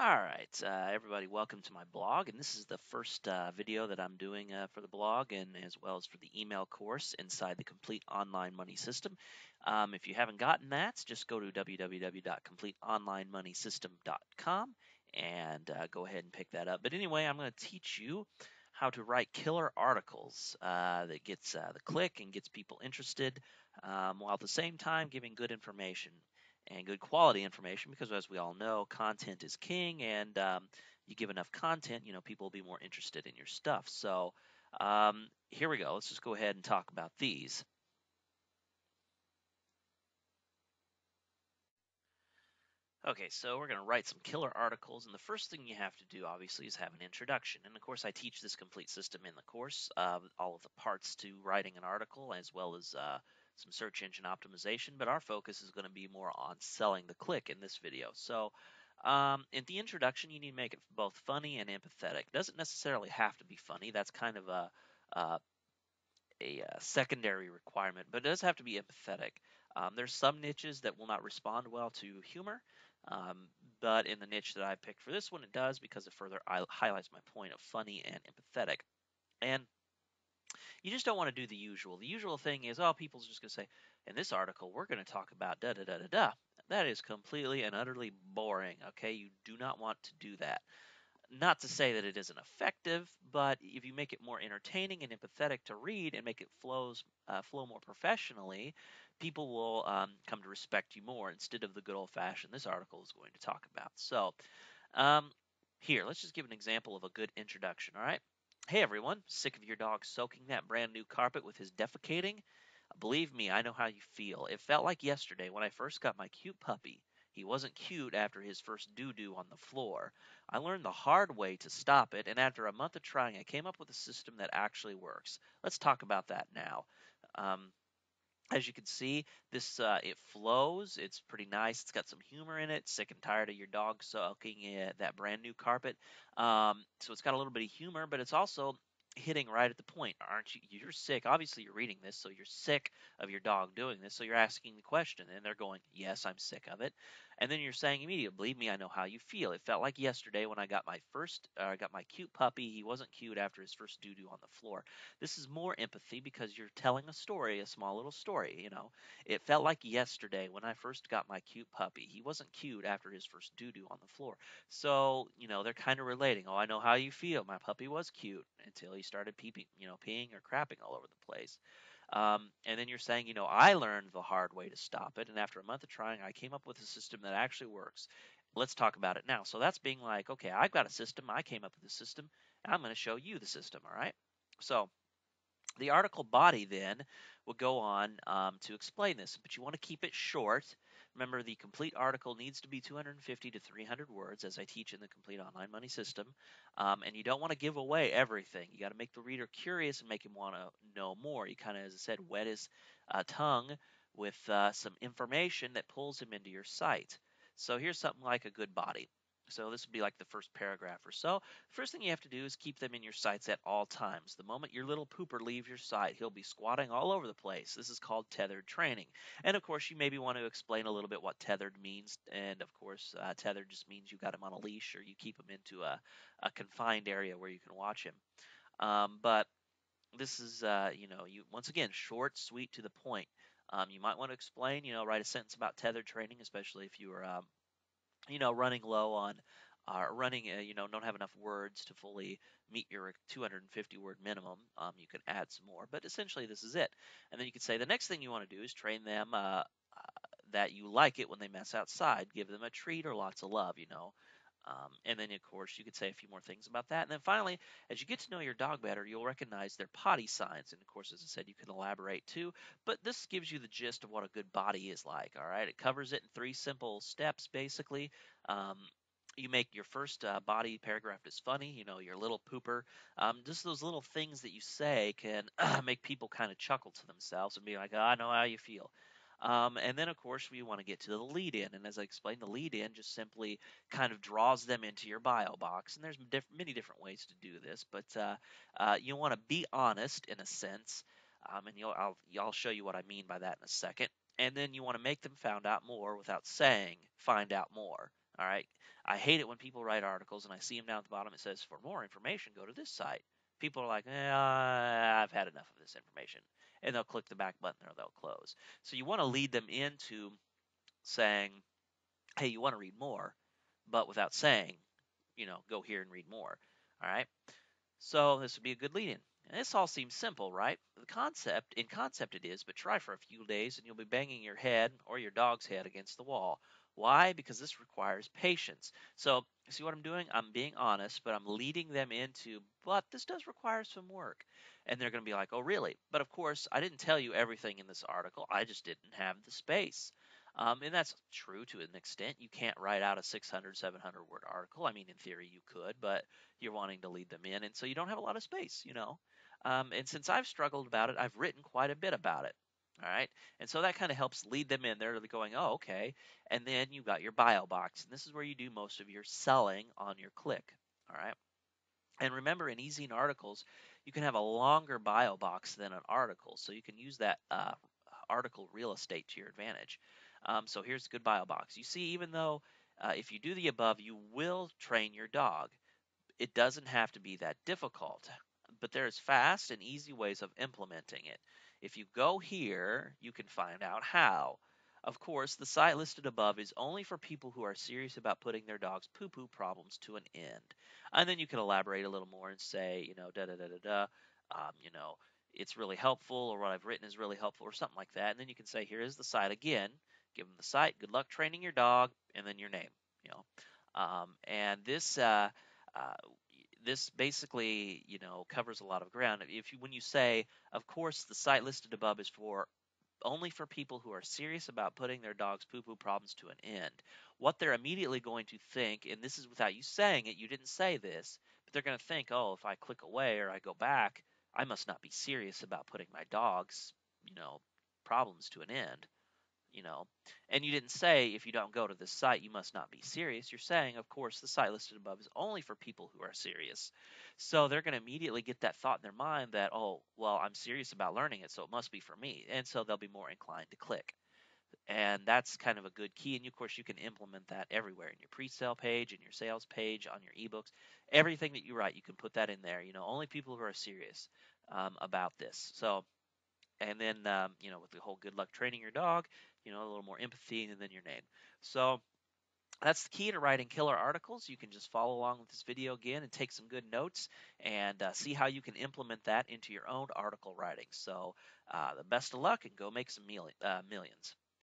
All right, everybody, welcome to my blog. And this is the first video that I'm doing for the blog and as well as for the email course inside the Complete Online Money System. If you haven't gotten that, just go to www.completeonlinemoneysystem.com and go ahead and pick that up. But anyway, I'm going to teach you how to write killer articles that gets the click and gets people interested, while at the same time giving good information and good quality information, because as we all know, content is king, and you give enough content, people will be more interested in your stuff. So here we go. Let's just go ahead and talk about these. Okay, so we're going to write some killer articles, and the first thing you have to do, obviously, is have an introduction. And of course, I teach this complete system in the course, all of the parts to writing an article, as well as some search engine optimization. But our focus is going to be more on selling the click in this video. So, in the introduction, you need to make it both funny and empathetic. It doesn't necessarily have to be funny. That's kind of a secondary requirement, but it does have to be empathetic. There's some niches that will not respond well to humor, um, but in the niche that I picked for this one, it does, because it further highlights my point of funny and empathetic. And you just don't want to do the usual. The usual thing is, oh, people's just going to say, in this article, we're going to talk about da da da da da. That is completely and utterly boring. Okay, you do not want to do that. Not to say that it isn't effective, but if you make it more entertaining and empathetic to read and make it flow more professionally, people will come to respect you more instead of the good old fashioned this article is going to talk about. So um, here, let's just give an example of a good introduction. All right. Hey everyone, sick of your dog soaking that brand new carpet with his defecating? Believe me, I know how you feel. It felt like yesterday when I first got my cute puppy. He wasn't cute after his first doo-doo on the floor. I learned the hard way to stop it, and after a month of trying, I came up with a system that actually works. Let's talk about that now. Um, as you can see, this it flows. It's pretty nice. It's got some humor in it. Sick and tired of your dog soaking that brand new carpet. So it's got a little bit of humor, but it's also hitting right at the point. Aren't you? You're sick. Obviously, you're reading this, so you're sick of your dog doing this. So you're asking the question, and they're going, "Yes, I'm sick of it." And then you're saying immediately, "Believe me, I know how you feel. It felt like yesterday when I got my cute puppy. He wasn't cute after his first doo doo on the floor." This is more empathy because you're telling a story, a small little story. It felt like yesterday when I first got my cute puppy. He wasn't cute after his first doo doo on the floor. So, they're kind of relating. Oh, I know how you feel. My puppy was cute until he started peeing or crapping all over the place. And then you're saying, I learned the hard way to stop it. And after a month of trying, I came up with a system that actually works. Let's talk about it now. So that's being like, okay, I've got a system. I came up with a system. And I'm going to show you the system. All right. So the article body then will go on to explain this, but you want to keep it short. Remember, the complete article needs to be 250 to 300 words, as I teach in the Complete Online Money System. And you don't want to give away everything. You got to make the reader curious and make him want to know more. You kind of, as I said, wet his tongue with some information that pulls him into your site. So here's something like a good body. So this would be like the first paragraph or so. First thing you have to do is keep them in your sights at all times. The moment your little pooper leaves your sight, he'll be squatting all over the place. This is called tethered training. And of course, you maybe want to explain a little bit what tethered means. And of course, tethered just means you got him on a leash, or you keep him into a confined area where you can watch him. But this is, you once again, short, sweet, to the point. You might want to explain, write a sentence about tethered training, especially if you are running low on don't have enough words to fully meet your 250 word minimum. You can add some more, but essentially this is it. And then you could say the next thing you want to do is train them that you like it when they mess outside. Give them a treat or lots of love. And then, of course, you could say a few more things about that. And then finally, as you get to know your dog better, you'll recognize their potty signs. And of course, as I said, you can elaborate too. But this gives you the gist of what a good body is like. All right. It covers it in 3 simple steps, basically. Um, you make your first body paragraph is funny, your little pooper. Just those little things that you say can make people kind of chuckle to themselves and be like, oh, I know how you feel. And then, of course, we want to get to the lead in. And as I explained, the lead in just simply kind of draws them into your bio box. And there's many different ways to do this, but you want to be honest in a sense. And I'll show you what I mean by that in a second. And then you want to make them find out more without saying, find out more. All right. I hate it when people write articles and I see them down at the bottom. It says, for more information, go to this site. People are like, I've had enough of this information. And they'll click the back button or they'll close. So you want to lead them into saying, hey, you want to read more, but without saying, go here and read more. All right. So this would be a good lead in. And this all seems simple, right? In concept it is, but try for a few days and you'll be banging your head or your dog's head against the wall. Why? Because this requires patience. So, see what I'm doing? I'm being honest, but I'm leading them into, but this does require some work. And they're going to be like, oh, really? But of course, I didn't tell you everything in this article. I just didn't have the space. And that's true to an extent. You can't write out a 600, 700 word article. I mean, in theory, you could, but you're wanting to lead them in, and so you don't have a lot of space. And since I've struggled about it, I've written quite a bit about it. All right, and so that kind of helps lead them in. They're going, oh, okay. And then you've got your bio box, and this is where you do most of your selling on your click. All right. And remember, in e-zine articles, you can have a longer bio box than an article, so you can use that article real estate to your advantage. So here's a good bio box. You see, even though if you do the above, you will train your dog. It doesn't have to be that difficult, but there's fast and easy ways of implementing it. If you go here, you can find out how. Of course, the site listed above is only for people who are serious about putting their dog's poo-poo problems to an end. And then you can elaborate a little more and say, da da da da da, um, you know, it's really helpful, or what I've written is really helpful, or something like that. And then you can say, here is the site again. Give them the site. Good luck training your dog, and then your name. And uh, this basically, covers a lot of ground. When you say, of course, the site listed above is for only for people who are serious about putting their dog's poo-poo problems to an end, what they're immediately going to think, and this is without you saying it, you didn't say this, but they're going to think, oh, if I click away or I go back, I must not be serious about putting my dog's, problems to an end you know and you didn't say, if you don't go to this site you must not be serious. You're saying, of course, the site listed above is only for people who are serious. So they're going to immediately get that thought in their mind that, oh, well, I'm serious about learning it, so it must be for me, and so they'll be more inclined to click. And that's kind of a good key. And of course, you can implement that everywhere, in your pre-sale page, in your sales page, on your ebooks. Everything that you write, you can put that in there. Only people who are serious about this. So, and then with the whole good luck training your dog, a little more empathy, and then your name. So that's the key to writing killer articles. You can just follow along with this video again and take some good notes, and see how you can implement that into your own article writing. So the best of luck, and go make some millions.